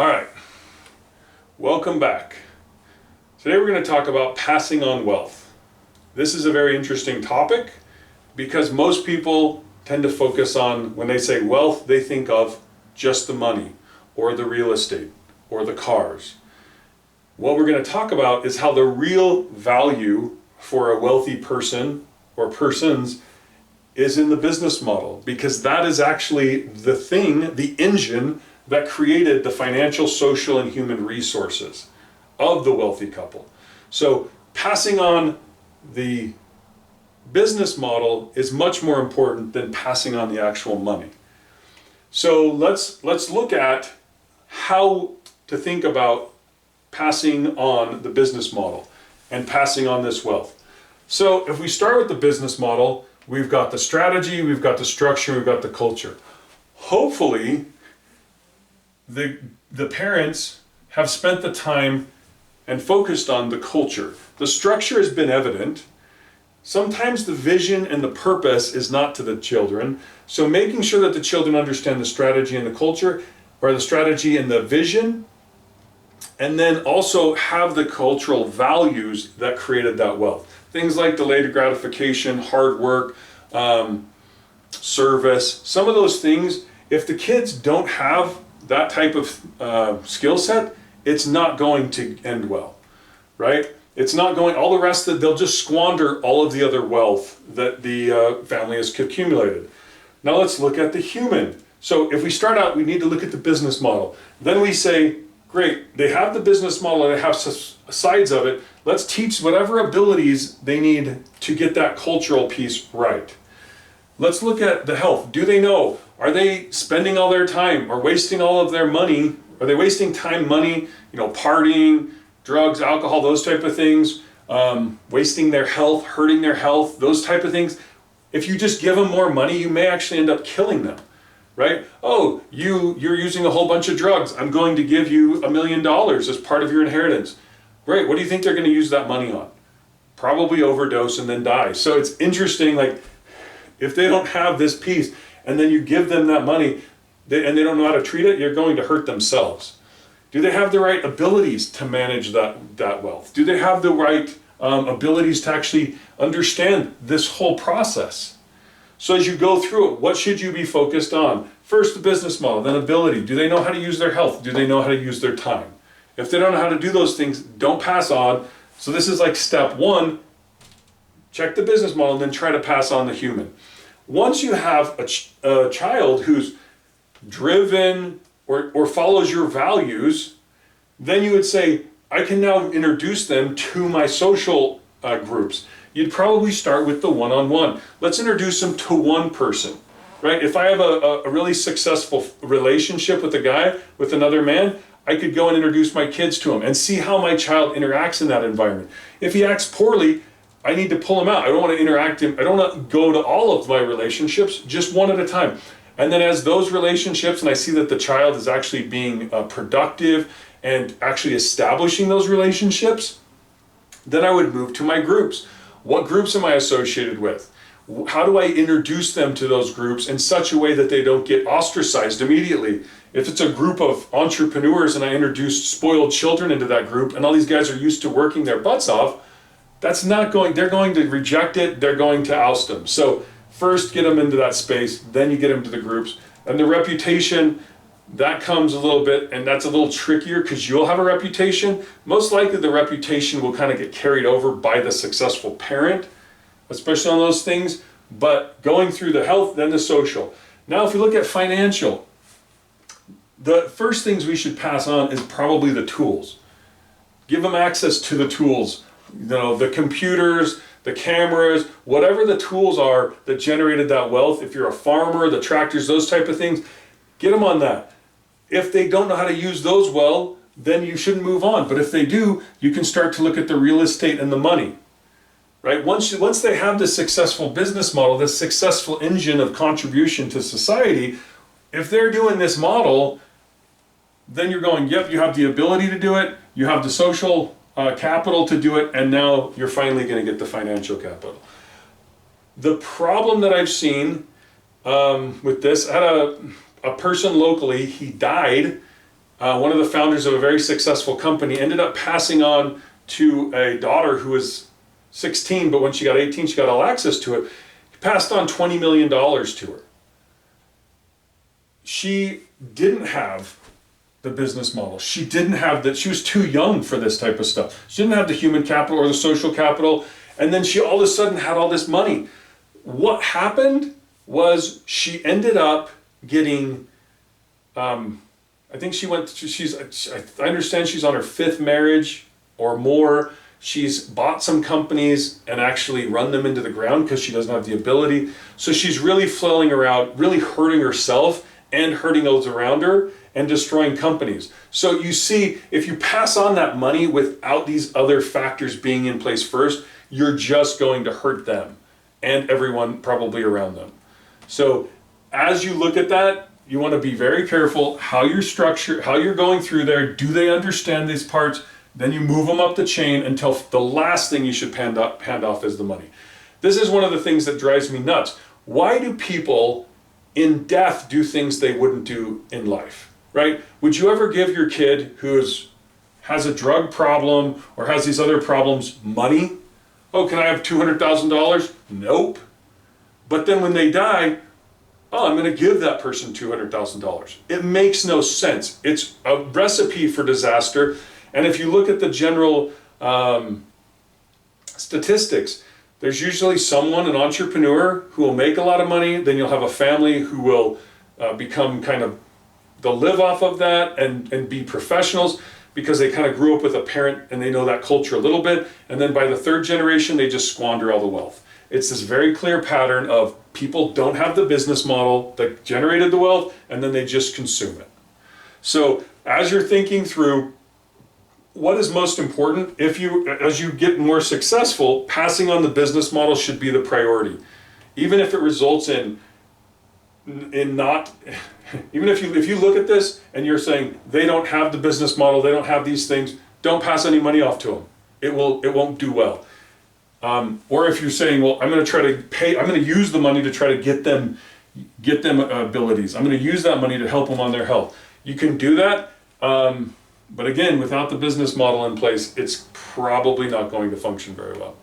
All right, welcome back. Today we're going to talk about passing on wealth. This is a very interesting topic because most people tend to focus on, when they say wealth, they think of just the money or the real estate or the cars. What we're going to talk about is how the real value for a wealthy person or persons is in the business model, because that is actually the thing, the engine that created the financial, social, and human resources of the wealthy couple. So passing on the business model is much more important than passing on the actual money. So let's look at how to think about passing on the business model and passing on this wealth. So if we start with the business model, we've got the strategy, we've got the structure, we've got the culture. Hopefully, the parents have spent the time and focused on the culture. The structure has been evident. Sometimes the vision and the purpose is not to the children. So making sure that the children understand the strategy and the culture, or the strategy and the vision, and then also have the cultural values that created that wealth. Things like delayed gratification, hard work, service, some of those things, if the kids don't have that type of skill set, it's not going to end well, right? It's not going, all the rest of it, they'll just squander all of the other wealth that the family has accumulated. Now let's look at the human. So if we start out, we need to look at the business model. Then we say, great, they have the business model and they have sides of it. Let's teach whatever abilities they need to get that cultural piece right. Let's look at the health. Do they know? Are they spending all their time or wasting all of their money? Are they wasting time, money, partying, drugs, alcohol, those type of things, wasting their health, hurting their health, those type of things? If you just give them more money, you may actually end up killing them, right? Oh, you're using a whole bunch of drugs. I'm going to give you $1 million as part of your inheritance. Great, what do you think they're going to use that money on? Probably overdose and then die. So it's interesting, like, if they don't have this piece and then you give them that money and they don't know how to treat it, you're going to hurt themselves. Do they have the right abilities to manage that wealth? Do they have the right abilities to actually understand this whole process? So as you go through it, what should you be focused on? First, the business model, then ability. Do they know how to use their health? Do they know how to use their time? If they don't know how to do those things, don't pass on. So this is like step one. Check the business model and then try to pass on the human. Once you have a child who's driven or follows your values, then you would say, I can now introduce them to my social groups. You'd probably start with the one-on-one. Let's introduce them to one person, right? If I have a really successful relationship with a guy, with another man, I could go and introduce my kids to him and see how my child interacts in that environment. If he acts poorly, I need to pull him out. I don't want to interact him. I don't want to go to all of my relationships, just one at a time. And then as those relationships, and I see that the child is actually being productive and actually establishing those relationships, then I would move to my groups. What groups am I associated with? How do I introduce them to those groups in such a way that they don't get ostracized immediately? If it's a group of entrepreneurs and I introduce spoiled children into that group and all these guys are used to working their butts off, they're going to reject it, they're going to oust them. So first get them into that space, then you get them to the groups. And the reputation, that comes a little bit, and that's a little trickier because you'll have a reputation. Most likely the reputation will kind of get carried over by the successful parent, especially on those things. But going through the health, then the social. Now if we look at financial, the first things we should pass on is probably the tools. Give them access to the tools. The computers, the cameras, whatever the tools are that generated that wealth. If you're a farmer, the tractors, those type of things, get them on that. If they don't know how to use those well, then you shouldn't move on. But if they do, you can start to look at the real estate and the money, right? Once they have this successful business model, this successful engine of contribution to society, if they're doing this model, then you're going, yep, you have the ability to do it, you have the social capital to do it, and now you're finally going to get the financial capital. The problem that I've seen with this, I had a person locally, he died one of the founders of a very successful company, ended up passing on to a daughter who was 16, but when she got 18, she got all access to it. He passed on $20 million to her. She didn't have the business model. She didn't have that. She was too young for this type of stuff. She didn't have the human capital or the social capital. And then she all of a sudden had all this money. What happened was she ended up getting, I think she went to, I understand she's on her 5th marriage or more. She's bought some companies and actually run them into the ground because she doesn't have the ability. So she's really flailing around, really hurting herself and hurting those around her and destroying companies. So you see, if you pass on that money without these other factors being in place first, you're just going to hurt them and everyone probably around them. So as you look at that, you want to be very careful how you're structured, how you're going through there. Do they understand these parts? Then you move them up the chain until the last thing you should hand off is the money. This is one of the things that drives me nuts. Why do people in death do things they wouldn't do in life, right? Would you ever give your kid who has a drug problem or has these other problems money? Oh, can I have $200,000? Nope. But then when they die, oh, I'm going to give that person $200,000. It makes no sense. It's a recipe for disaster. And if you look at the general statistics, there's usually someone, an entrepreneur, who will make a lot of money. Then you'll have a family who will become they'll live off of that and be professionals because they kind of grew up with a parent and they know that culture a little bit. And then by the 3rd generation, they just squander all the wealth. It's this very clear pattern of people don't have the business model that generated the wealth and then they just consume it. So as you're thinking through what is most important, as you get more successful, passing on the business model should be the priority. Even if it results in not, even if you look at this and you're saying they don't have the business model, they don't have these things, don't pass any money off to them. It won't do well. Or if you're saying, well, I'm going to use the money to try to get them abilities. I'm going to use that money to help them on their health. You can do that. But again, without the business model in place, it's probably not going to function very well.